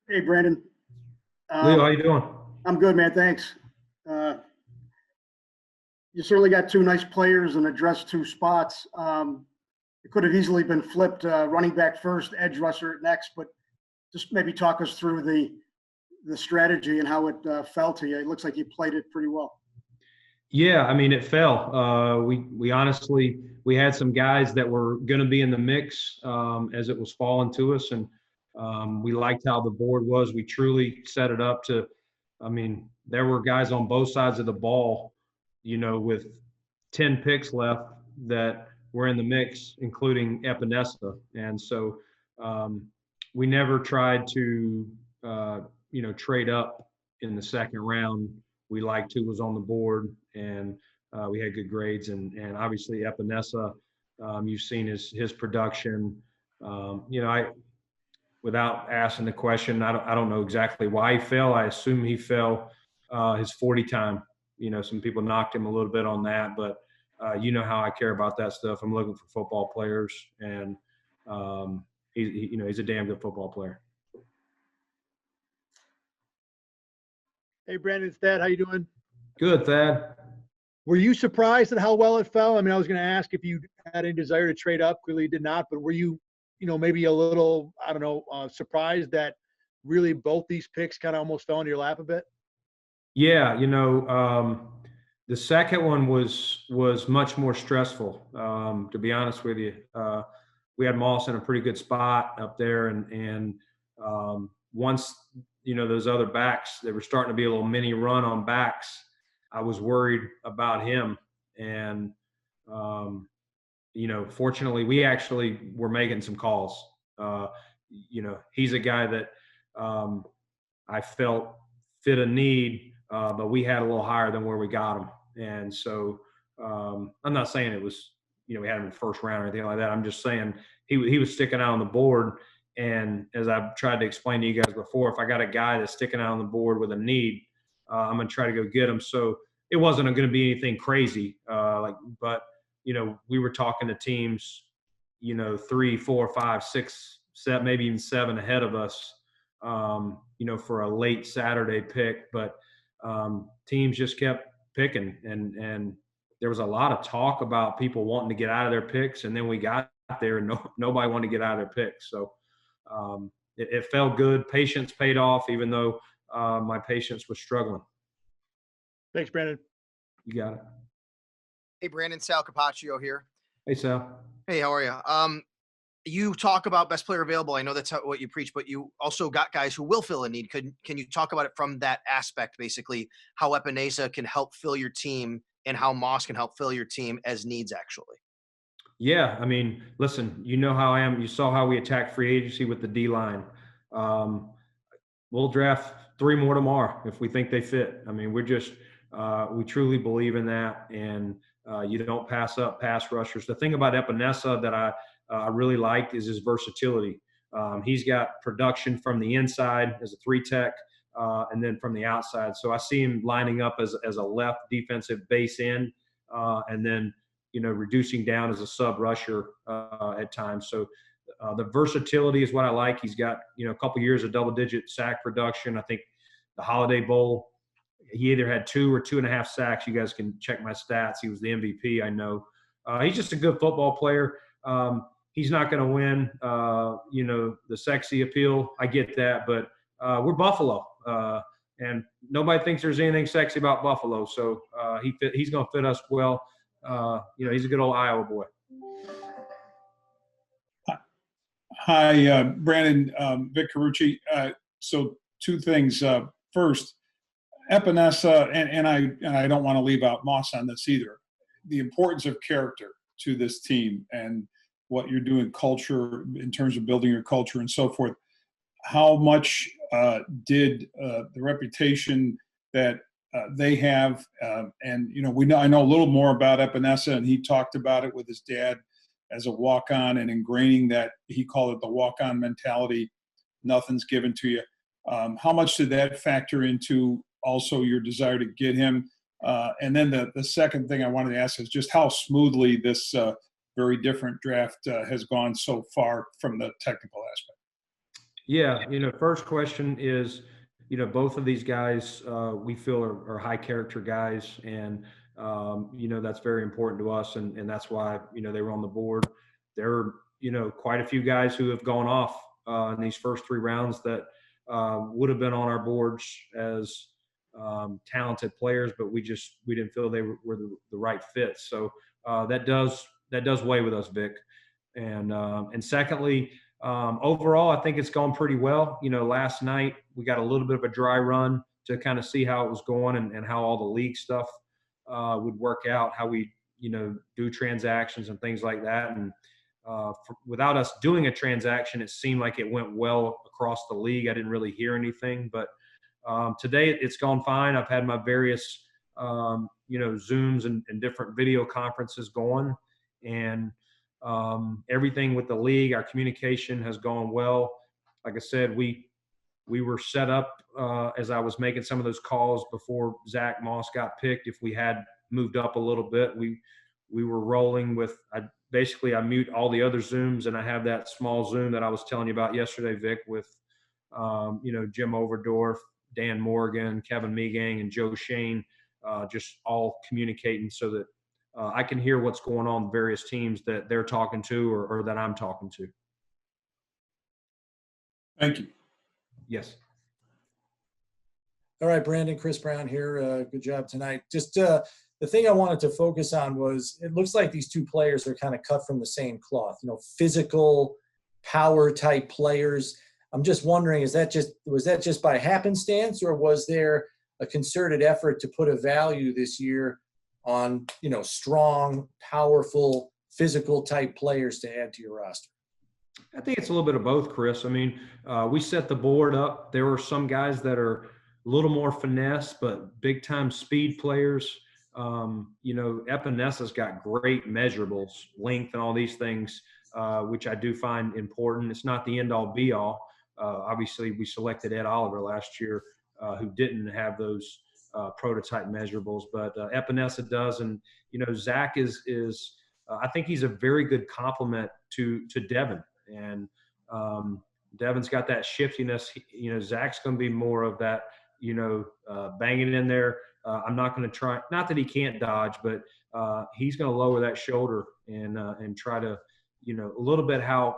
Hey, Brandon. Leo, how you doing? I'm good, man. Thanks. Uh, you certainly got two nice players and addressed two spots. It could have easily been flipped, running back first, edge rusher next, but just maybe talk us through the strategy and how it fell to you. It looks like you played it pretty well. Yeah, I mean, it fell. We honestly we had some guys that were going to be in the mix as it was falling to us, and we liked how the board was. We truly set it up to. I mean, there were guys on both sides of the ball, with 10 picks left that were in the mix, including Epenesa, and so we never tried to trade up in the second round. We liked who was on the board, and we had good grades. And obviously Epenesa, you've seen his production. I without asking the question, I don't know exactly why he fell. I assume he fell his 40 time. Some people knocked him a little bit on that, but how I care about that stuff. I'm looking for football players, and he's a damn good football player. Hey, Brandon, it's Thad. How you doing? Good, Thad. Were you surprised at how well it fell? I mean, I was going to ask if you had any desire to trade up. Clearly, you did not. But were you, maybe a little, surprised that really both these picks kind of almost fell into your lap a bit? Yeah, the second one was much more stressful. To be honest with you, we had Moss in a pretty good spot up there, and once those other backs, they were starting to be a little mini run on backs. I was worried about him, and fortunately, we actually were making some calls. He's a guy that I felt fit a need, but we had a little higher than where we got him, and so I'm not saying it was we had him in the first round or anything like that. I'm just saying he was sticking out on the board. And as I've tried to explain to you guys before, if I got a guy that's sticking out on the board with a need, I'm going to try to go get him. So it wasn't going to be anything crazy. But we were talking to teams, 3, 4, 5, 6, 7, maybe even 7 ahead of us, for a late Saturday pick. But teams just kept picking, and there was a lot of talk about people wanting to get out of their picks, and then we got there and nobody wanted to get out of their picks. So it felt good. Patience paid off, even though my patience was struggling. Thanks, Brandon. You got it. Hey, Brandon, Sal Capaccio here. Hey, Sal. Hey, how are you? You talk about best player available. I know that's what you preach, but you also got guys who will fill a need. Can you talk about it from that aspect, basically, how Epenesa can help fill your team and how Moss can help fill your team as needs, actually? Yeah, I mean, listen, you know how I am. You saw how we attacked free agency with the D-line. We'll draft 3 more tomorrow if we think they fit. I mean, we're just we truly believe in that, and you don't pass up pass rushers. The thing about Epenesa that I really liked is his versatility. He's got production from the inside as a 3 tech, and then from the outside. So I see him lining up as a left defensive base end, and then reducing down as a sub rusher at times. So the versatility is what I like. He's got, a couple years of double-digit sack production. I think the Holiday Bowl, he either had 2 or 2.5 sacks. You guys can check my stats. He was the MVP, I know. He's just a good football player. He's not going to win, the sexy appeal. I get that, but we're Buffalo. And nobody thinks there's anything sexy about Buffalo. So he's going to fit us well. He's a good old Iowa boy. Hi, Brandon, Vic Carucci. So 2 things. First, Epenesa, and I don't want to leave out Moss on this either. The importance of character to this team and what you're doing, culture in terms of building your culture and so forth. How much did the reputation that they have, and I know a little more about Epenesa, and he talked about it with his dad as a walk-on and ingraining that, he called it the walk-on mentality, nothing's given to you. How much did that factor into also your desire to get him? And then the second thing I wanted to ask is just how smoothly this very different draft has gone so far from the technical aspect. Yeah, first question is, both of these guys we feel are high character guys, and that's very important to us, and that's why they were on the board. There are quite a few guys who have gone off in these first 3 rounds that would have been on our boards as talented players, but we didn't feel they were the right fit. So that does weigh with us, Vic. And secondly, overall, I think it's gone pretty well. Last night we got a little bit of a dry run to kind of see how it was going and how all the league stuff would work out, how we, do transactions and things like that. And without us doing a transaction, it seemed like it went well across the league. I didn't really hear anything, but today it's gone fine. I've had my various, Zooms and different video conferences going, and everything with the league, our communication has gone well. Like I said, we were set up as I was making some of those calls before Zack Moss got picked. If we had moved up a little bit, we were rolling with. I mute all the other Zooms, and I have that small Zoom that I was telling you about yesterday, Vic, with Jim Overdorf, Dan Morgan, Kevin Megang, and Joe Shane, just all communicating so that I can hear what's going on with various teams that they're talking to or that I'm talking to. Thank you. Yes. All right, Brandon, Chris Brown here. Good job tonight. Just the thing I wanted to focus on was it looks like these 2 players are kind of cut from the same cloth, physical power type players. I'm just wondering, was that just by happenstance, or was there a concerted effort to put a value this year on, strong, powerful, physical type players to add to your roster? I think it's a little bit of both, Chris. I mean, we set the board up. There were some guys that are a little more finesse, but big time speed players. Epenesa's got great measurables, length, and all these things, which I do find important. It's not the end all be all. Obviously, we selected Ed Oliver last year, who didn't have those prototype measurables, but Epenesa does. And Zack is I think he's a very good complement to Devin, and Devin's got that shiftiness. Zack's going to be more of that, banging it in there. I'm not going to try, not that he can't dodge, but he's going to lower that shoulder and try to, a little bit how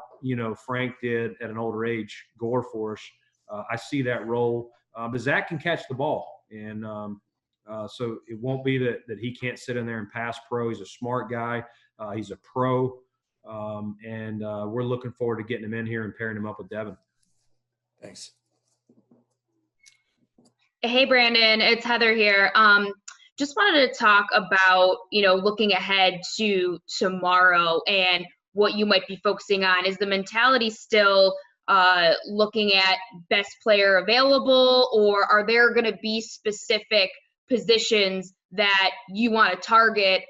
Frank did at an older age, Gore for us. I see that role, but Zack can catch the ball, and so it won't be that he can't sit in there and pass pro. He's a smart guy. He's a pro, and we're looking forward to getting him in here and pairing him up with Devin. Thanks. Hey, Brandon, it's Heather here. Just wanted to talk about, looking ahead to tomorrow and what you might be focusing on. Is the mentality still looking at best player available, or are there going to be specific positions that you want to target,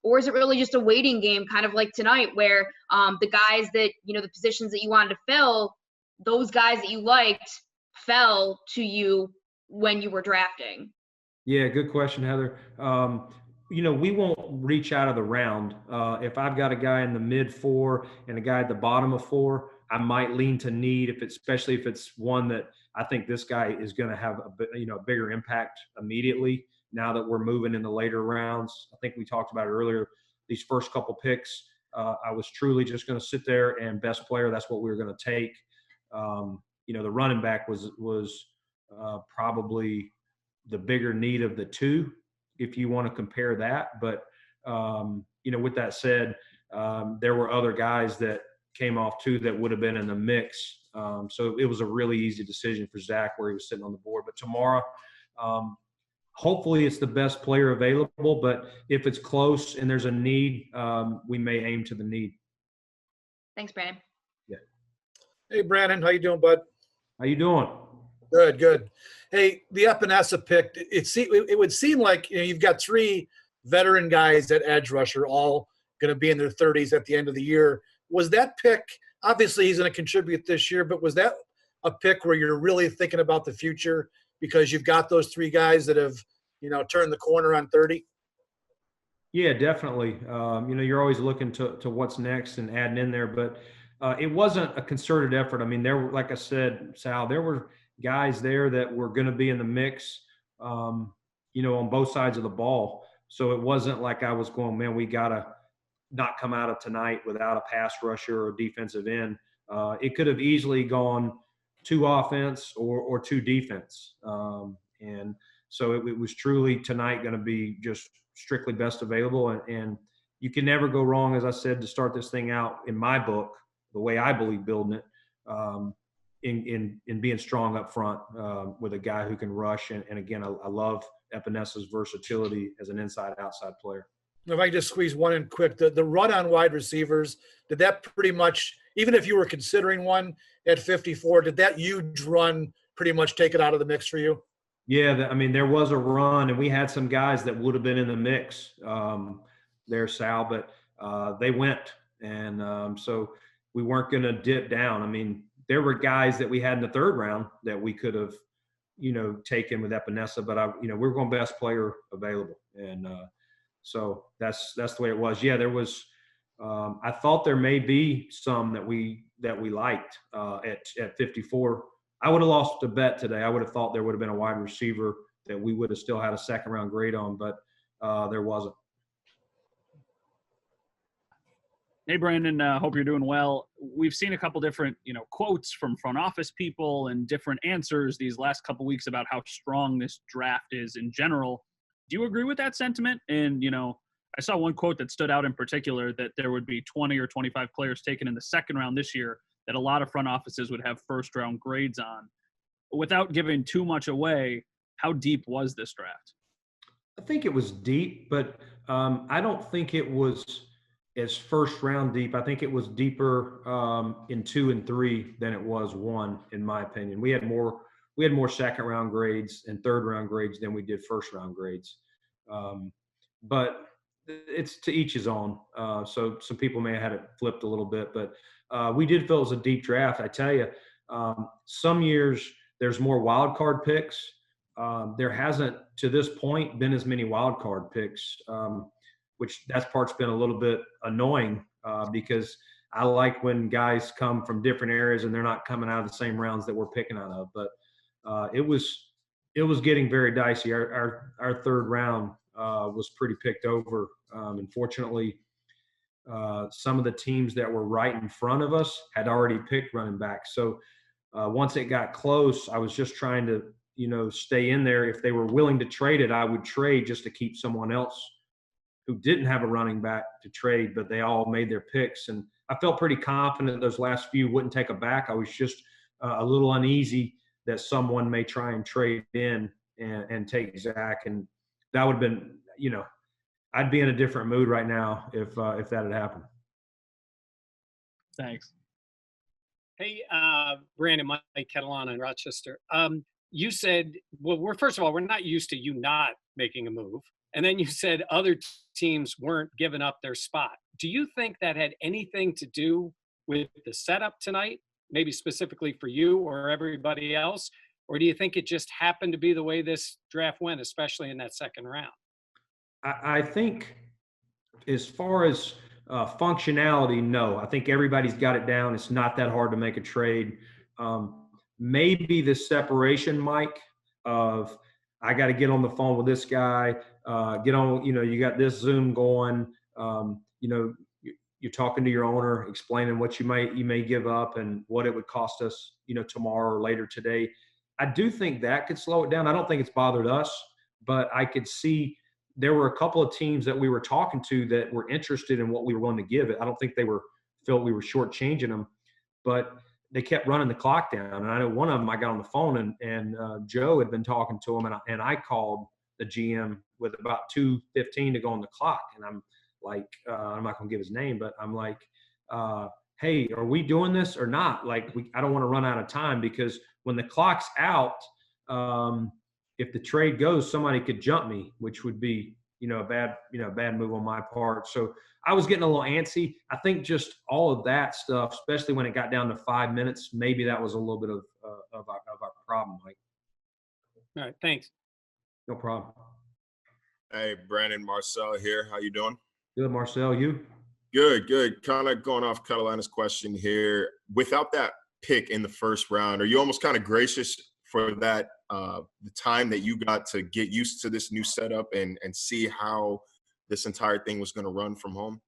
or is it really just a waiting game, kind of like tonight, where the guys that, the positions that you wanted to fill, those guys that you liked fell to you when you were drafting? Yeah, good question, Heather. We won't reach out of the round. If I've got a guy in the mid 4 and a guy at the bottom of 4, I might lean to need, especially if it's one that I think this guy is going to have a bigger impact immediately. Now that we're moving in the later rounds, I think we talked about it earlier. These first couple picks, I was truly just going to sit there and best player. That's what we were going to take. The running back was probably the bigger need of the 2, if you want to compare that. But, with that said, there were other guys that came off too that would have been in the mix. So it was a really easy decision for Zack where he was sitting on the board. But tomorrow, hopefully it's the best player available. But if it's close and there's a need, we may aim to the need. Thanks, Brandon. Yeah. Hey, Brandon, how you doing, bud? How you doing? Good. Hey, the Epenesa pick, it would seem like you've got 3 veteran guys at edge rusher, all going to be in their 30s at the end of the year. Was that pick, obviously he's going to contribute this year, but was that a pick where you're really thinking about the future because you've got those 3 guys that have, turned the corner on 30? Yeah, definitely. You're always looking to what's next and adding in there, but it wasn't a concerted effort. I mean, there were, like I said, Sal, there were guys there that were going to be in the mix, on both sides of the ball. So it wasn't like I was going, man, we got to not come out of tonight without a pass rusher or defensive end. It could have easily gone 2 offense or 2 defense. And so it was truly tonight going to be just strictly best available. And you can never go wrong, as I said, to start this thing out in my book, the way I believe building it, in being strong up front with a guy who can rush. And again, I love Epenesa's versatility as an inside-outside player. If I just squeeze one in quick, the run on wide receivers, did that pretty much, even if you were considering one at 54, did that huge run pretty much take it out of the mix for you? Yeah, I mean, there was a run, and we had some guys that would have been in the mix there, Sal, but they went. And so we weren't going to dip down. I mean, there were guys that we had in the 3rd round that we could have, taken with Epenesa, but we're going best player available. And so that's the way it was. Yeah, there was. I thought there may be some that we liked at 54. I would have lost a bet today. I would have thought there would have been a wide receiver that we would have still had a 2nd round grade on, but there wasn't. Hey, Brandon, hope you're doing well. We've seen a couple different, quotes from front office people and different answers these last couple weeks about how strong this draft is in general. Do you agree with that sentiment? And, I saw one quote that stood out in particular, that there would be 20 or 25 players taken in the 2nd round this year that a lot of front offices would have 1st round grades on. Without giving too much away, how deep was this draft? I think it was deep, but I don't think it was as 1st round deep. I think it was deeper in 2 and 3 than it was 1, in my opinion. We had more 2nd round grades and 3rd round grades than we did 1st round grades. But it's to each his own. So some people may have had it flipped a little bit, but we did feel it was a deep draft. I tell you, some years there's more wild card picks. There hasn't, to this point, been as many wild card picks, which that part's been a little bit annoying because I like when guys come from different areas and they're not coming out of the same rounds that we're picking out of. But it was getting very dicey. Our 3rd round was pretty picked over. Unfortunately, some of the teams that were right in front of us had already picked running back. So once it got close, I was just trying to, stay in there. If they were willing to trade it, I would trade just to keep someone else who didn't have a running back to trade, but they all made their picks. And I felt pretty confident those last few wouldn't take it back. I was just a little uneasy that someone may try and trade in and take Zack. And that would have been, I'd be in a different mood right now if that had happened. Thanks. Hey, Brandon, Mike Catalana in Rochester. You said, well, first of all, we're not used to you not making a move. And then you said other teams weren't giving up their spot. Do you think that had anything to do with the setup tonight, maybe specifically for you or everybody else? Or do you think it just happened to be the way this draft went, especially in that 2nd round? I think as far as functionality, no. I think everybody's got it down. It's not that hard to make a trade. Maybe the separation, Mike, of I got to get on the phone with this guy, get on, you got this Zoom going, you're talking to your owner, explaining what you may give up and what it would cost us, tomorrow or later today. I do think that could slow it down. I don't think it's bothered us, but I could see there were a couple of teams that we were talking to that were interested in what we were willing to give it. I don't think they felt we were shortchanging them, but they kept running the clock down. And I know one of them, I got on the phone and Joe had been talking to him, and I called the GM with about 2:15 to go on the clock. And I'm like, I'm not going to give his name, but I'm like, hey, are we doing this or not? Like, I don't want to run out of time, because when the clock's out, if the trade goes, somebody could jump me, which would be, a bad move on my part. So I was getting a little antsy. I think just all of that stuff, especially when it got down to 5 minutes, maybe that was a little bit of our problem, Mike. All right, thanks. No problem. Hey, Brandon, Marcel here. How you doing? Good, Marcel. You? Good, good. Kind of going off Carolina's question here. Without that pick in the first round, are you almost kind of gracious for that, the time that you got to get used to this new setup and see how this entire thing was going to run from home?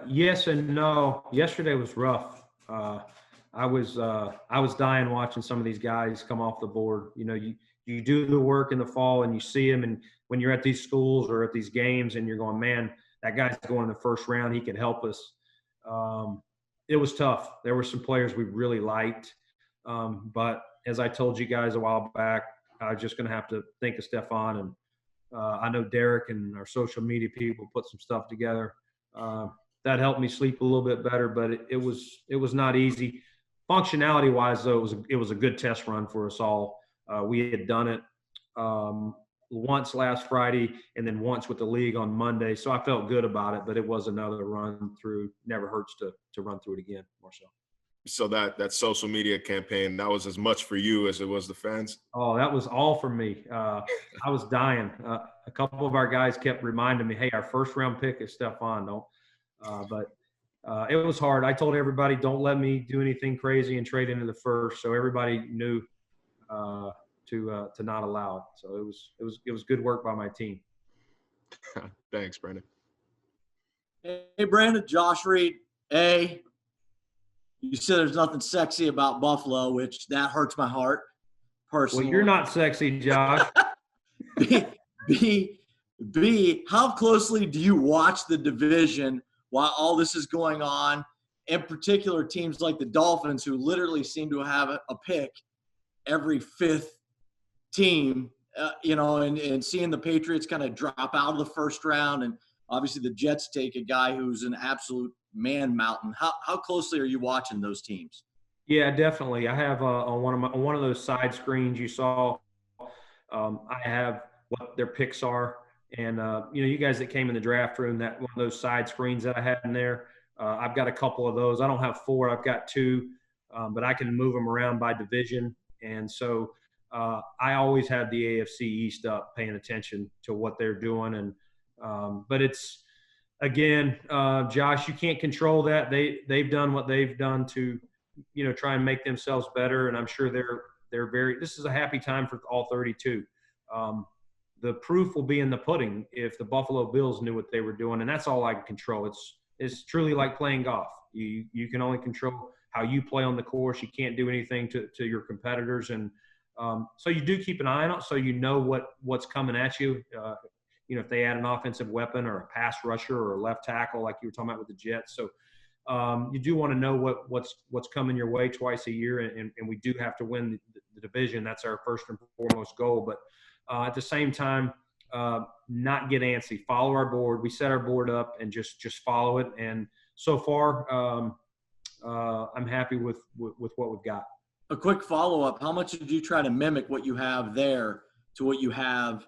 Yes and no. Yesterday was rough. I was dying watching some of these guys come off the board. You know, you do the work in the fall and you see them, and when you're at these schools or at these games and you're going, man, that guy's going in the first round, he could help us. It was tough. There were some players we really liked, but as I told you guys a while back, I was just going to have to think of Stephon, and I know Derek and our social media people put some stuff together. That helped me sleep a little bit better, but it was not easy. Functionality wise, though, it was a good test run for us all. We had done it once last Friday and then once with the league on Monday, so I felt good about it. But it was another run through. Never hurts to run through it again, more so. So that social media campaign, that was as much for you as it was the fans? Oh, that was all for me. I was dying. A couple of our guys kept reminding me, hey, our first round pick is Stephon. But it was hard. I told everybody, don't let me do anything crazy and trade into the first. So everybody knew to not allow it. So it was good work by my team. Thanks, Brandon. Hey, Brandon, Josh Reed. Hey, you said there's nothing sexy about Buffalo, which that hurts my heart personally. Well, you're not sexy, Josh. B, how closely do you watch the division while all this is going on? In particular, teams like the Dolphins, who literally seem to have a pick every fifth team, and seeing the Patriots kind of drop out of the first round, and obviously the Jets take a guy who's an absolute man mountain. How closely are you watching those teams? Yeah, definitely. I have on one of those side screens you saw. I have what their picks are, and you guys that came in the draft room, that one of those side screens that I had in there. I've got a couple of those. I don't have 4. I've got 2, but I can move them around by division, and so I always have the AFC East up, paying attention to what they're doing, and but it's. Again, Josh, you can't control that. They've done what they've done to, try and make themselves better. And I'm sure they're very. This is a happy time for all 32. The proof will be in the pudding if the Buffalo Bills knew what they were doing, and that's all I can control. It's truly like playing golf. You can only control how you play on the course. You can't do anything to your competitors, and so you do keep an eye on it, so you know what's coming at you. If they add an offensive weapon or a pass rusher or a left tackle, like you were talking about with the Jets. So you do want to know what's coming your way twice a year, and we do have to win the division. That's our first and foremost goal. But at the same time, not get antsy. Follow our board. We set our board up and just follow it. And so far, I'm happy with what we've got. A quick follow-up. How much did you try to mimic what you have there to what you have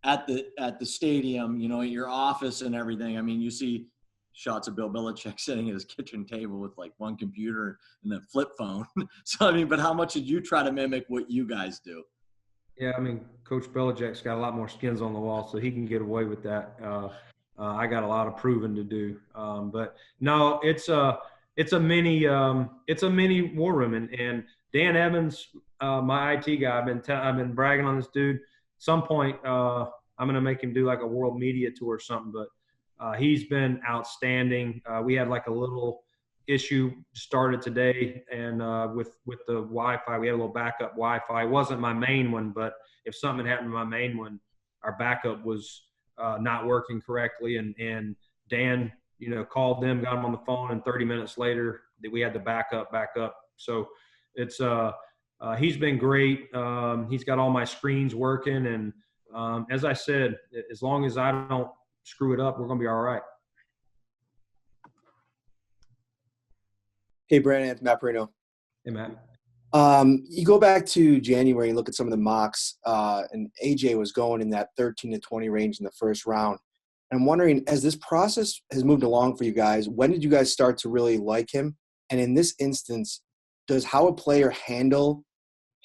at the stadium, at your office and everything? I mean, you see shots of Bill Belichick sitting at his kitchen table with like one computer and a flip phone. So, but how much did you try to mimic what you guys do? Yeah, Coach Belichick's got a lot more skins on the wall, so he can get away with that. I got a lot of proving to do. But no, it's a mini war room, and Dan Evans, my IT guy, I've been bragging on this dude. Some point, I'm going to make him do like a world media tour or something, but he's been outstanding. We had like a little issue started today, and with the Wi-Fi, we had a little backup Wi-Fi. It wasn't my main one, but if something happened to my main one, our backup was not working correctly, and Dan, called them, got them on the phone, and 30 minutes later, we had the backup back up. So it's he's been great. He's got all my screens working. And as I said, as long as I don't screw it up, we're going to be all right. Hey, Brandon, it's Matt Perino. Hey, Matt. You go back to January and look at some of the mocks, and AJ was going in that 13 to 20 range in the first round. And I'm wondering, as this process has moved along for you guys, when did you guys start to really like him? And in this instance, does how a player handles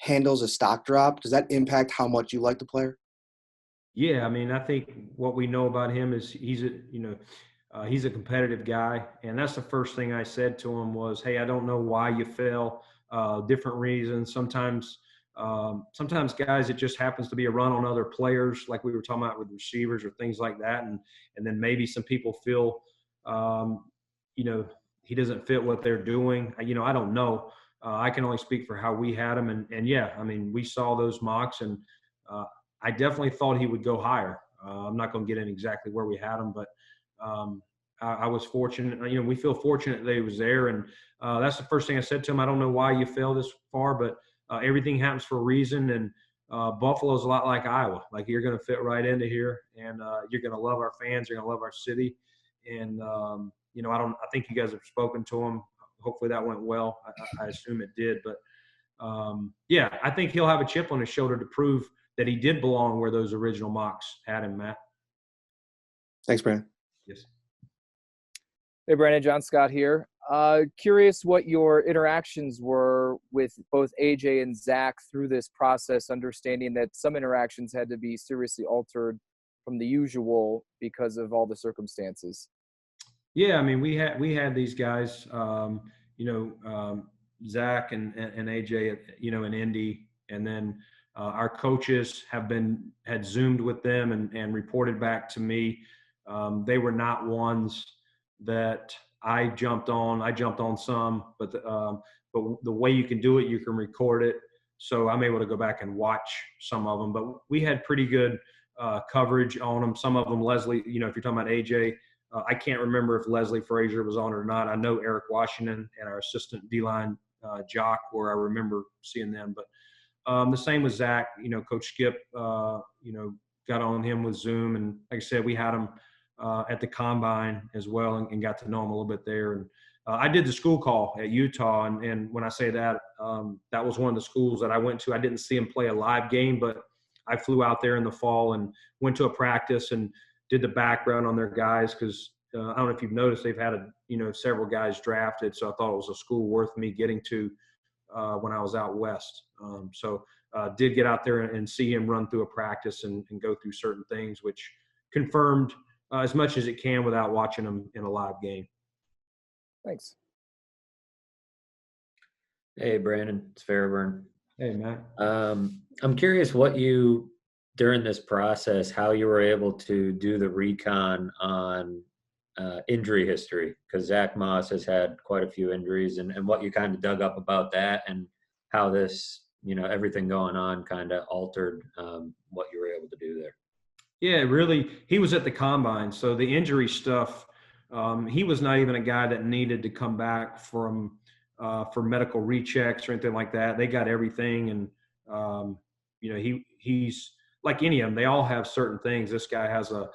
a stock drop, does that impact how much you like the player? Yeah, I think what we know about him is he's He's a competitive guy, and that's the first thing I said to him was, "Hey, I don't know why you fell. Different reasons. Sometimes guys, it just happens to be a run on other players, like we were talking about with receivers or things like that, and then maybe some people feel, he doesn't fit what they're doing. I don't know. I can only speak for how we had him, and yeah, I mean, we saw those mocks, and I definitely thought he would go higher. I'm not going to get in exactly where we had him, but I was fortunate. We feel fortunate that he was there, and that's the first thing I said to him. I don't know why you fell this far, but everything happens for a reason, and Buffalo's a lot like Iowa. Like, you're going to fit right into here, and you're going to love our fans. You're going to love our city, and I think you guys have spoken to him. Hopefully that went well. I assume it did, but yeah, I think he'll have a chip on his shoulder to prove that he did belong where those original mocks had him, Matt. Thanks, Brandon. Yes. Hey, Brandon, John Scott here. Curious what your interactions were with both AJ and Zack through this process, understanding that some interactions had to be seriously altered from the usual because of all the circumstances. Yeah, I mean, we had these guys, Zack and AJ, in Indy, and then our coaches had Zoomed with them and reported back to me. They were not ones that I jumped on. I jumped on some, but the way you can do it, you can record it. So I'm able to go back and watch some of them. But we had pretty good coverage on them. Some of them, Leslie, if you're talking about AJ, I can't remember if Leslie Frazier was on it or not. I know Eric Washington and our assistant D-line, Jock, where I remember seeing them. But the same with Zack. Coach Skip, got on him with Zoom. And like I said, we had him at the combine as well and got to know him a little bit there. And I did the school call at Utah. And when I say that, that was one of the schools that I went to. I didn't see him play a live game, but I flew out there in the fall and went to a practice and did the background on their guys because I don't know if you've noticed they've had several guys drafted. So I thought it was a school worth me getting to when I was out west. Did get out there and see him run through a practice and go through certain things, which confirmed as much as it can without watching him in a live game. Thanks. Hey, Brandon, it's Fairburn. Hey, Matt. I'm curious during this process, how you were able to do the recon on injury history, because Zach Moss has had quite a few injuries, and what you kind of dug up about that and how this, everything going on kind of altered what you were able to do there. Yeah, really, he was at the combine. So the injury stuff, he was not even a guy that needed to come back for medical rechecks or anything like that. They got everything. And, he's like any of them. They all have certain things. This guy has a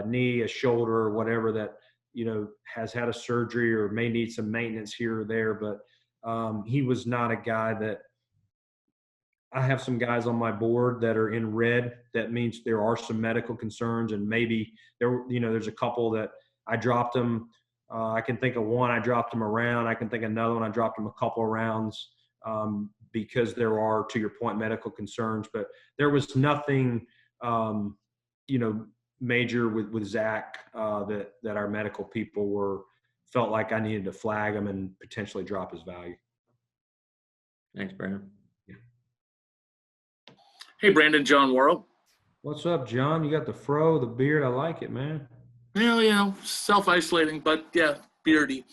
knee, a shoulder, or whatever that, has had a surgery or may need some maintenance here or there. But he was not a guy that, I have some guys on my board that are in red. That means there are some medical concerns, and maybe there's a couple that I dropped them. I can think of one. I dropped them around. I can think of another one. I dropped them a couple of rounds because there are, to your point, medical concerns. But there was nothing, major with Zack that our medical people felt like I needed to flag him and potentially drop his value. Thanks, Brandon. Hey, Brandon, John Worrell. What's up, John? You got the fro, the beard. I like it, man. Well, self-isolating, but yeah, beardy.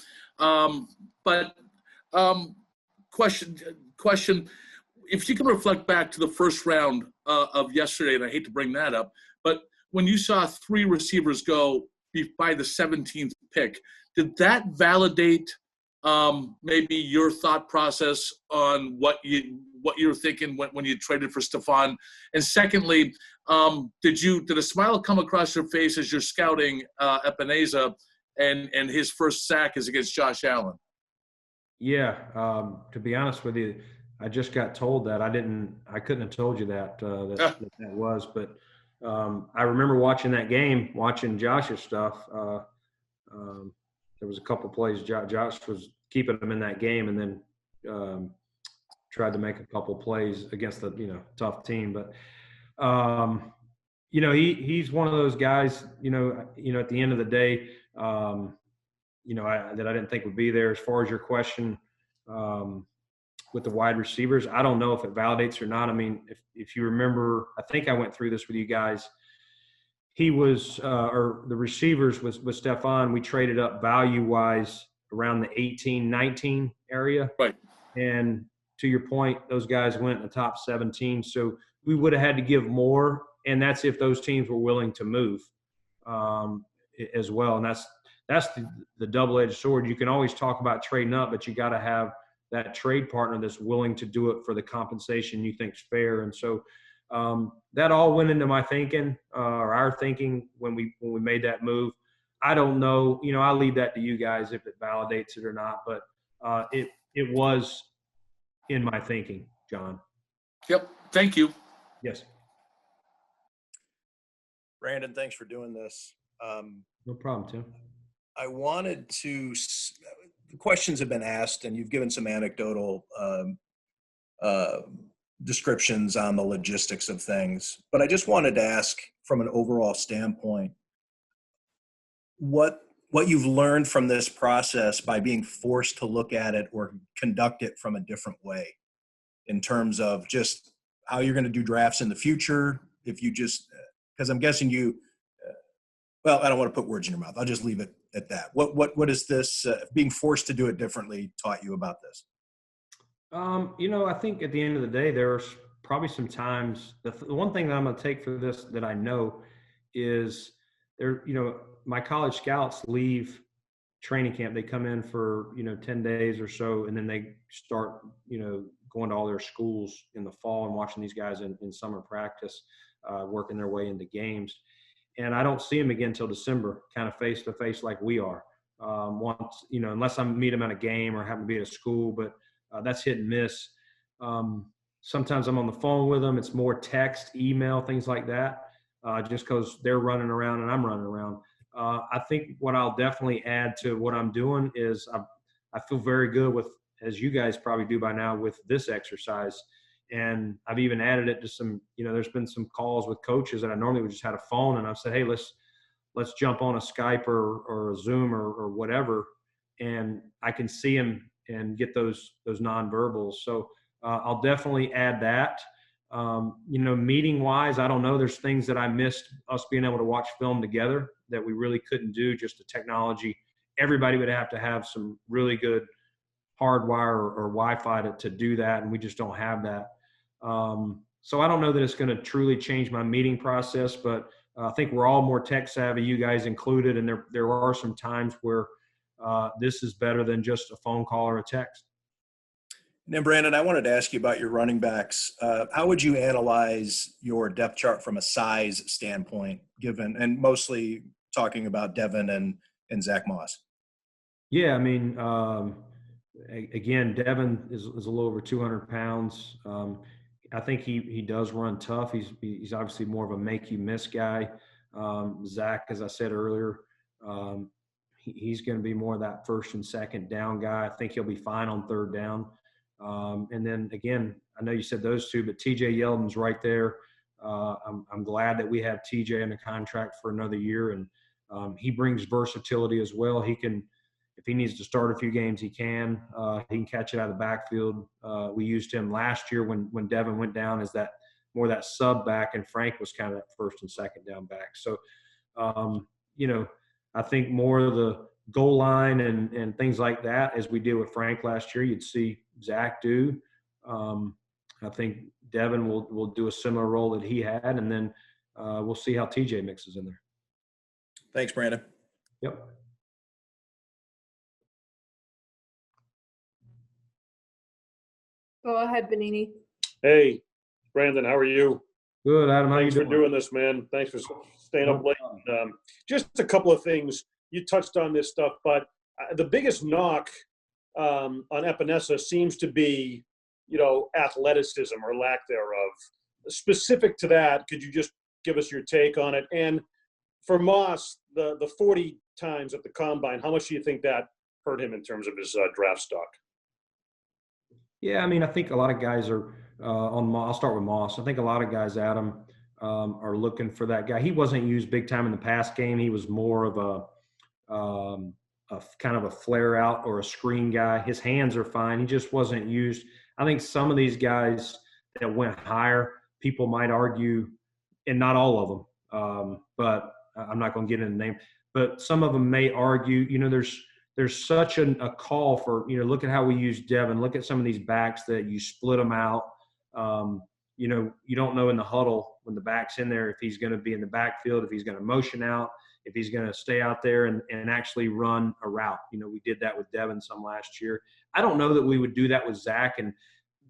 Question. If you can reflect back to the first round of yesterday, and I hate to bring that up, but when you saw 3 receivers go by the 17th pick, did that validate maybe your thought process on what you were thinking when you traded for Stephon? And secondly, did a smile come across your face as you're scouting Epenesa and his first sack is against Josh Allen? Yeah, to be honest with you, I just got told that. I couldn't have told you that that was, but I remember watching that game, watching Josh's stuff. There was a couple plays Josh was keeping him in that game, and then tried to make a couple plays against the tough team. But he's one of those guys. At the end of the day, that I didn't think would be there. As far as your question with the wide receivers, I don't know if it validates or not. I mean, if you remember, I think I went through this with you guys. He was, or the receivers with Stephon, we traded up value-wise around the 18, 19 area. Right. And to your point, those guys went in the top 17. So we would have had to give more, and that's if those teams were willing to move as well. And that's the double-edged sword. You can always talk about trading up, but you got to have that trade partner that's willing to do it for the compensation you think's fair. And so that all went into my thinking, or our thinking when we made that move. I don't know, I'll leave that to you guys if it validates it or not, but it was in my thinking, John. Yep. Thank you. Yes. Brandon, thanks for doing this. No problem, Tim. I wanted to, the questions have been asked and you've given some anecdotal descriptions on the logistics of things, but I just wanted to ask from an overall standpoint, what you've learned from this process by being forced to look at it or conduct it from a different way in terms of just how you're going to do drafts in the future. If you just, because I'm guessing well, I don't want to put words in your mouth. I'll just leave it at that. What is this being forced to do it differently taught you about this? I think at the end of the day, there's probably some times the one thing that I'm going to take for this that I know is my college scouts leave training camp. They come in for, 10 days or so, and then they start, going to all their schools in the fall and watching these guys in summer practice, working their way into games. And I don't see them again until December, kind of face to face like we are. Once, unless I meet them at a game or happen to be at a school, but that's hit and miss. Sometimes I'm on the phone with them. It's more text, email, things like that, just because they're running around and I'm running around. I think what I'll definitely add to what I'm doing is I feel very good with, as you guys probably do by now, with this exercise. And I've even added it to some, there's been some calls with coaches that I normally would just had a phone, and I've said, hey, let's jump on a Skype or a Zoom or whatever, and I can see them and get those nonverbals. So I'll definitely add that. Meeting wise, I don't know. There's things that I missed us being able to watch film together that we really couldn't do. Just the technology. Everybody would have to have some really good hardwire or Wi-Fi to do that, and we just don't have that. So I don't know that it's going to truly change my meeting process, but I think we're all more tech savvy, you guys included, and there are some times where this is better than just a phone call or a text. And then, Brandon, I wanted to ask you about your running backs. How would you analyze your depth chart from a size standpoint, given, and mostly talking about Devin and Zack Moss? Yeah, I mean, again, Devin is a little over 200 pounds. I think he does run tough. He's obviously more of a make you miss guy. Zack, as I said earlier, he's going to be more of that first and second down guy. I think he'll be fine on third down. And then again, I know you said those two, but TJ Yeldon's right there. I'm glad that we have TJ in a contract for another year, and he brings versatility as well. He can, if he needs to start a few games, he can catch it out of the backfield. We used him last year when Devin went down as that more that sub back, and Frank was kind of that first and second down back. So, I think more of the goal line and things like that, as we did with Frank last year, you'd see Zack do. I think Devin will do a similar role that he had, and then we'll see how TJ mixes in there. Thanks, Brandon. Yep. Go ahead, Benini. Hey, Brandon, how are you? Good, Adam. How Thanks you for doing? doing this, man. Thanks for staying up late. Just a couple of things. You touched on this stuff, but the biggest knock on Epenesa seems to be, athleticism or lack thereof. Specific to that, could you just give us your take on it? And for Moss, the 40 times at the combine, how much do you think that hurt him in terms of his draft stock? Yeah, I mean, I think a lot of guys are on Moss. I'll start with Moss. I think a lot of guys, Adam, are looking for that guy. He wasn't used big time in the pass game. He was more of a kind of a flare out or a screen guy. His hands are fine. He just wasn't used. I think some of these guys that went higher, people might argue, and not all of them, but I'm not going to get into the name, but some of them may argue, there's such a call for, look at how we use Devin. Look at some of these backs that you split them out. You don't know in the huddle when the back's in there if he's going to be in the backfield, if he's going to motion out, if he's going to stay out there and actually run a route. We did that with Devin some last year. I don't know that we would do that with Zack, and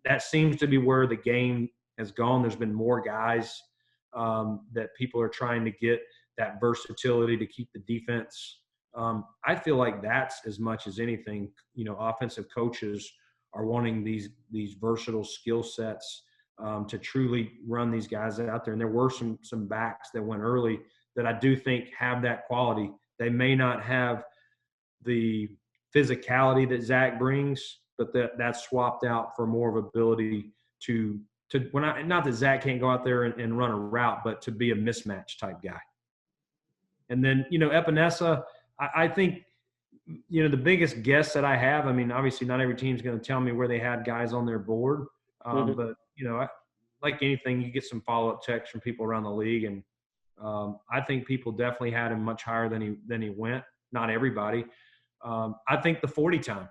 that seems to be where the game has gone. There's been more guys that people are trying to get that versatility to keep the defense. I feel like that's as much as anything, offensive coaches are wanting these versatile skill sets to truly run these guys out there. And there were some backs that went early that I do think have that quality. They may not have the physicality that Zack brings, but that's swapped out for more of ability to not that Zack can't go out there and run a route, but to be a mismatch type guy. And then, Epenesa, I think, the biggest guess that I have, obviously not every team's going to tell me where they had guys on their board. But, like anything, you get some follow-up texts from people around the league. And I think people definitely had him much higher than he went. Not everybody. I think the 40 time,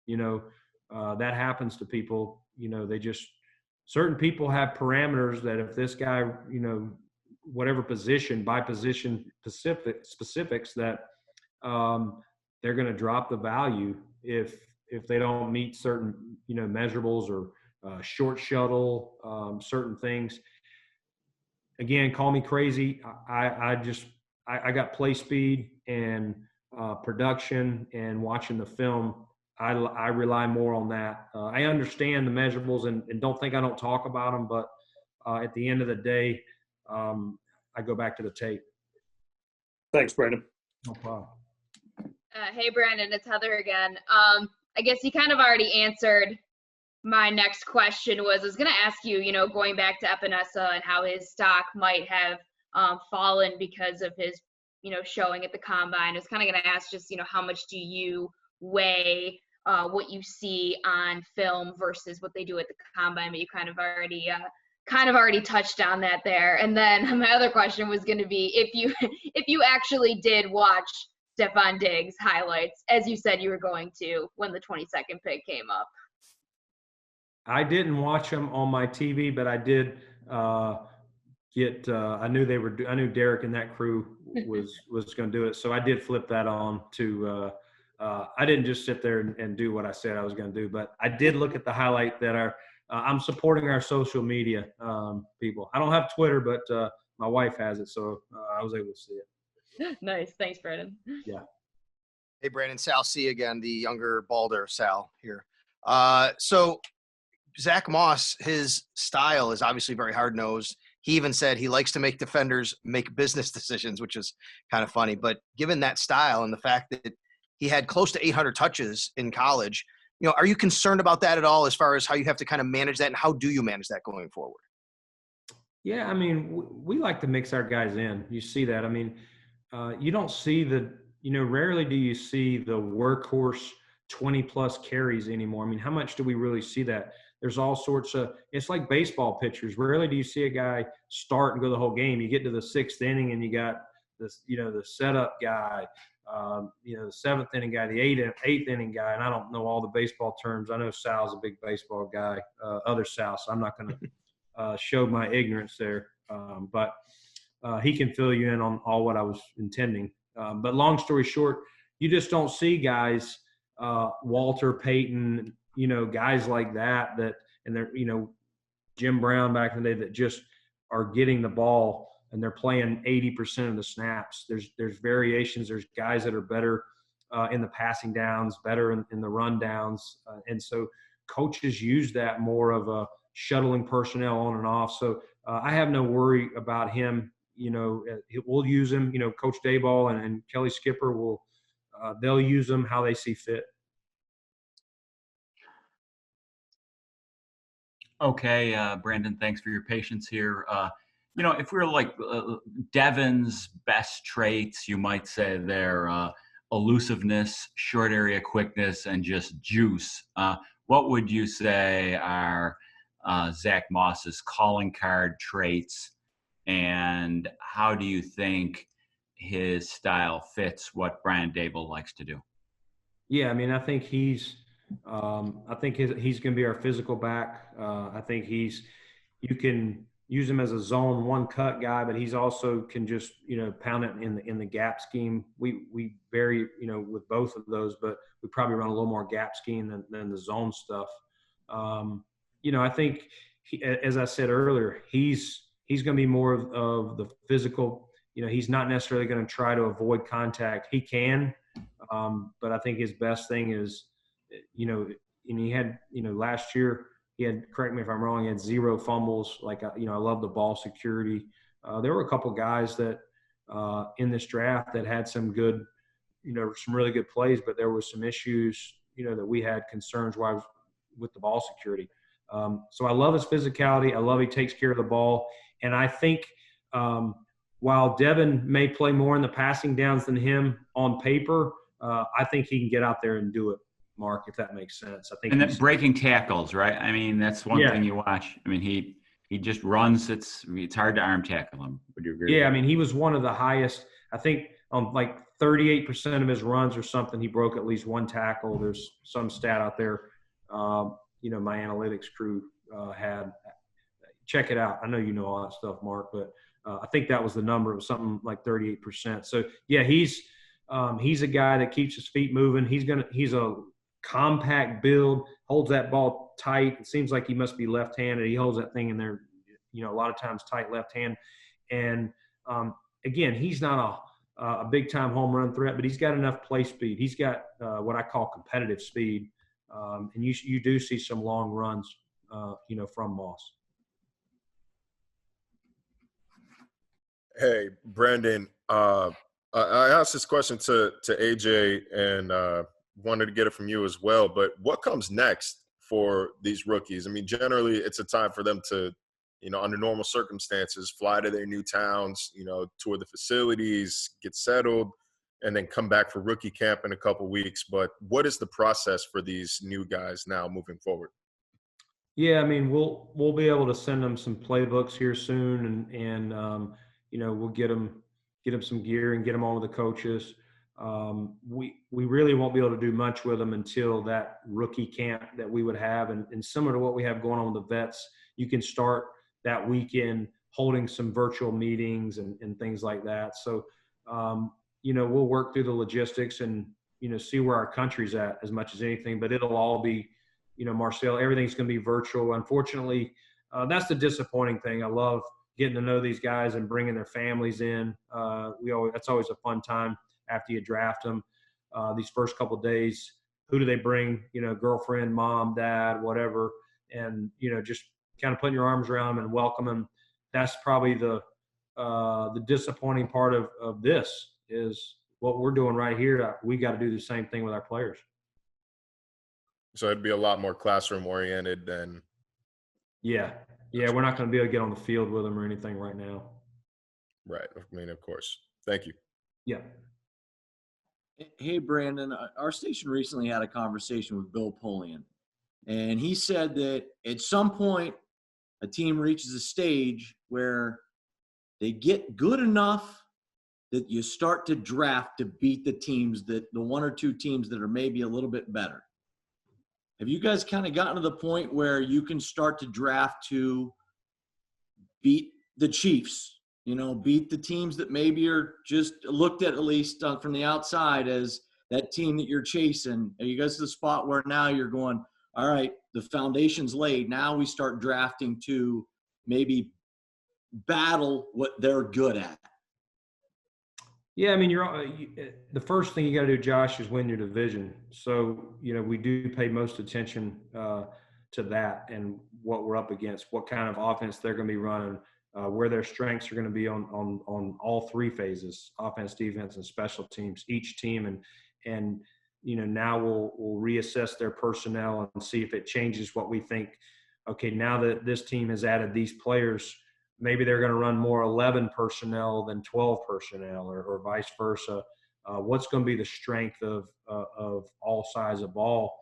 that happens to people. They just – certain people have parameters that if this guy, whatever position, by position specifics that they're going to drop the value if they don't meet certain, measurables or short shuttle, certain things. Again, call me crazy. I got play speed and production and watching the film. I rely more on that. I understand the measurables and don't think I don't talk about them, but at the end of the day, I go back to the tape. Thanks, Brandon. No problem. Hey, Brandon, it's Heather again. I guess you kind of already answered my next question. I was going to ask you, going back to Epenesa and how his stock might have fallen because of his, showing at the combine. I was kind of going to ask just, how much do you weigh what you see on film versus what they do at the combine? But you kind of already touched on that there. And then my other question was going to be if you actually did watch Stefon Diggs highlights, as you said you were going to when the 22nd pick came up. I didn't watch them on my TV, but I did get. I knew Derek and that crew was going to do it, so I did flip that on to. I didn't just sit there and do what I said I was going to do, but I did look at the highlight that I'm supporting our social media people. I don't have Twitter, but my wife has it, so I was able to see it. Nice. Thanks, Brandon. Yeah. Hey, Brandon, Sal C again, the younger, balder Sal here. So Zach Moss, his style is obviously very hard-nosed. He even said he likes to make defenders make business decisions, which is kind of funny. But given that style and the fact that he had close to 800 touches in college, are you concerned about that at all as far as how you have to kind of manage that, and how do you manage that going forward? Yeah, we like to mix our guys in. You see that. You don't see rarely do you see the workhorse 20-plus carries anymore. How much do we really see that? There's all sorts of – it's like baseball pitchers. Rarely do you see a guy start and go the whole game. You get to the 6th inning and you got this, the setup guy, the 7th inning guy, the 8th inning guy, and I don't know all the baseball terms. I know Sal's a big baseball guy, other Sal, so I'm not going to show my ignorance there. But he can fill you in on all what I was intending. But long story short, you just don't see guys, Walter Payton, guys like that, and they're, Jim Brown back in the day, that just are getting the ball and they're playing 80% of the snaps. There's variations. There's guys that are better in the passing downs, better in the run downs. And so coaches use that more of a shuttling personnel on and off. So I have no worry about him. We'll use him, Coach Dayball and Kelly Skipper they'll use them how they see fit. Okay, Brandon, thanks for your patience here. If we're like Devin's best traits, you might say they're elusiveness, short area quickness, and just juice. What would you say are Zack Moss's calling card traits, and how do you think his style fits what Brian Dable likes to do? Yeah, I mean, I think he's going to be our physical back. I think you can use him as a zone one cut guy, but he's also can just, pound it in the gap scheme. We vary, with both of those, but we probably run a little more gap scheme than the zone stuff. I think as I said earlier, he's going to be more of the physical. He's not necessarily going to try to avoid contact. He can, but I think his best thing is, and he had, last year he had, correct me if I'm wrong, he had 0 fumbles. Like, I love the ball security. There were a couple guys that in this draft that had some good, some really good plays, but there was some issues, that we had concerns with the ball security. So I love his physicality. I love he takes care of the ball. And I think while Devin may play more in the passing downs than him on paper, I think he can get out there and do it, Mark, if that makes sense. I think. And then breaking tackles, right? I mean, that's one thing you watch. I mean, he just runs. It's hard to arm tackle him. Would you agree? Yeah, I mean, he was one of the highest. I think on like 38% of his runs or something, he broke at least one tackle. There's some stat out there. My analytics crew had. Check it out. I know you know all that stuff, Mark, but I think that was the number. It was something like 38%. So yeah, he's a guy that keeps his feet moving. He's a compact build, holds that ball tight. It seems like he must be left-handed. He holds that thing in there, a lot of times tight left hand. And again, he's not a big-time home run threat, but he's got enough play speed. He's got what I call competitive speed, and you do see some long runs, from Moss. Hey, Brandon, I asked this question to AJ and wanted to get it from you as well, but what comes next for these rookies? I mean, generally it's a time for them to, under normal circumstances, fly to their new towns, tour the facilities, get settled, and then come back for rookie camp in a couple weeks. But what is the process for these new guys now moving forward? Yeah, I mean, we'll be able to send them some playbooks here soon, and we'll get them some gear and get them on with the coaches. We really won't be able to do much with them until that rookie camp that we would have, and similar to what we have going on with the vets, you can start that weekend holding some virtual meetings and things like that. So, we'll work through the logistics and see where our country's at as much as anything. But it'll all be, Marcel, everything's going to be virtual. Unfortunately, that's the disappointing thing. I love getting to know these guys and bringing their families in. That's always a fun time after you draft them. These first couple of days, who do they bring? Girlfriend, mom, dad, whatever, and just kind of putting your arms around them and welcome them. That's probably the disappointing part of this is what we're doing right here. We got to do the same thing with our players. So it'd be a lot more classroom oriented than. Yeah, we're not going to be able to get on the field with them or anything right now. Right. I mean, of course. Thank you. Yeah. Hey, Brandon, our station recently had a conversation with Bill Polian, and he said that at some point a team reaches a stage where they get good enough that you start to draft to beat the one or two teams that are maybe a little bit better. Have you guys kind of gotten to the point where you can start to draft to beat the Chiefs, beat the teams that maybe are just looked at least from the outside as that team that you're chasing? Are you guys to the spot where now you're going, all right, the foundation's laid. Now we start drafting to maybe battle what they're good at? Yeah, I mean, the first thing you got to do, Josh, is win your division. So, we do pay most attention to that and what we're up against, what kind of offense they're going to be running, where their strengths are going to be on all three phases: offense, defense, and special teams. Each team, and now we'll reassess their personnel and see if it changes what we think. Okay, now that this team has added these players, maybe they're going to run more 11 personnel than 12 personnel, or vice versa. what's going to be the strength of all sides of ball.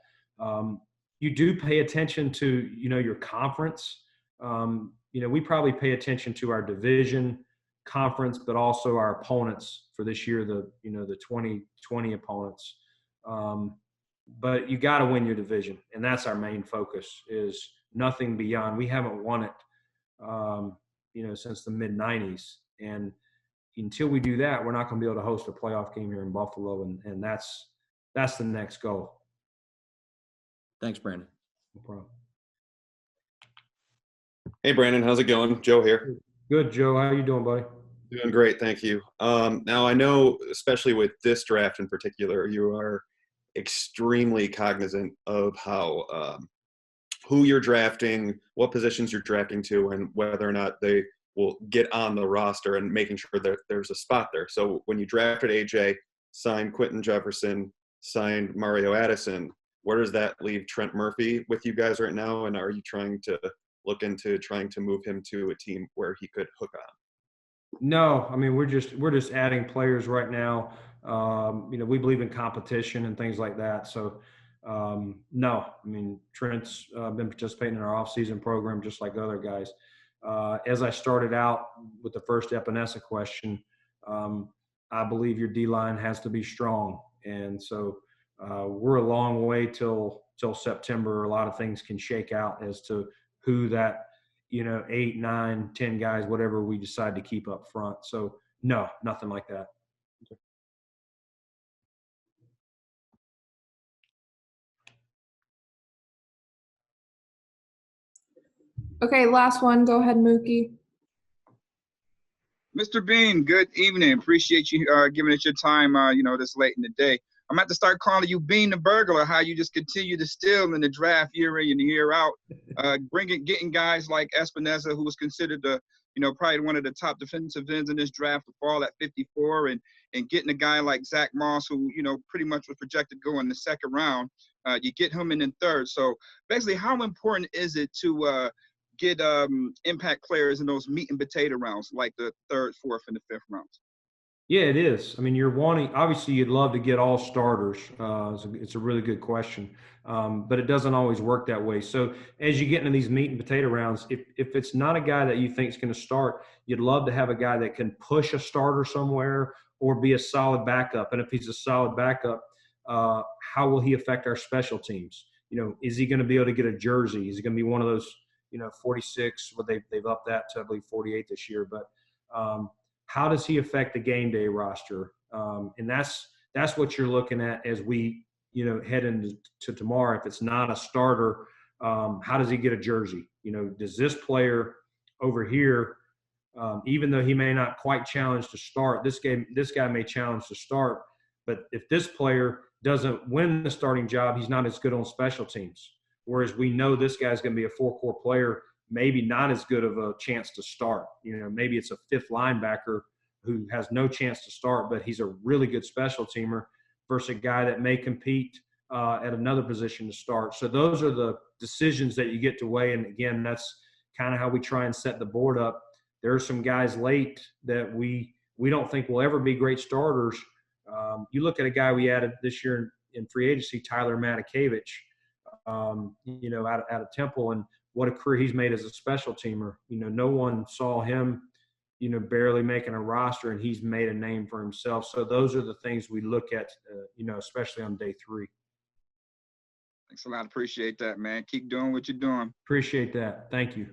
You do pay attention to, your conference. We probably pay attention to our division, conference, but also our opponents for this year, the 2020 opponents. But you got to win your division, and that's our main focus, is nothing beyond. We haven't won it, since the mid-90s. And until we do that, we're not going to be able to host a playoff game here in Buffalo, and that's the next goal. Thanks, Brandon. No problem. Hey, Brandon, how's it going? Joe here. Good, Joe. How you doing, buddy? Doing great, thank you. Now, I know, especially with this draft in particular, you are extremely cognizant of how who you're drafting, what positions you're drafting to, and whether or not they will get on the roster and making sure that there's a spot there. So when you drafted AJ, signed Quentin Jefferson, signed Mario Addison, where does that leave Trent Murphy with you guys right now? And are you trying to look into trying to move him to a team where he could hook on? No, I mean, we're just adding players right now. We believe in competition and things like that. So, no, I mean, Trent's been participating in our off-season program just like other guys. As I started out with the first Epenesa question, I believe your D-line has to be strong. And so we're a long way till September. A lot of things can shake out as to who that, 8, 9, 10 guys, whatever we decide to keep up front. So no, nothing like that. Okay, last one. Go ahead, Mookie. Mr. Beane, good evening. Appreciate you giving us your time, this late in the day. I'm going to have to start calling you Beane the Burglar, how you just continue to steal in the draft year in and year out, getting guys like Epenesa, who was considered probably one of the top defensive ends in this draft, to fall at 54, and getting a guy like Zack Moss, who, pretty much was projected to go in the second round. You get him in third. So basically, how important is it to get impact players in those meat and potato rounds, like the third, fourth, and the fifth rounds? Yeah, it is. I mean, obviously you'd love to get all starters. It's a really good question, but it doesn't always work that way. So as you get into these meat and potato rounds, if it's not a guy that you think is going to start, you'd love to have a guy that can push a starter somewhere or be a solid backup. And if he's a solid backup, how will he affect our special teams? Is he going to be able to get a jersey? Is he going to be one of those, 46? Well, they've upped that to, I believe, 48 this year. But how does he affect the game day roster? And that's what you're looking at as we, head into tomorrow. If it's not a starter, how does he get a jersey? Does this player over here, even though he may not quite challenge to start, this guy may challenge to start. But if this player doesn't win the starting job, he's not as good on special teams. Whereas we know this guy's going to be a 4-core player, maybe not as good of a chance to start. Maybe it's a fifth linebacker who has no chance to start, but he's a really good special teamer versus a guy that may compete at another position to start. So those are the decisions that you get to weigh. And again, that's kind of how we try and set the board up. There are some guys late that we don't think will ever be great starters. You look at a guy we added this year in free agency, Tyler Matakevich, out of Temple, and what a career he's made as a special teamer. No one saw him, barely making a roster, and he's made a name for himself. So those are the things we look at, especially on day 3. Thanks a lot. Appreciate that, man. Keep doing what you're doing. Appreciate that. Thank you.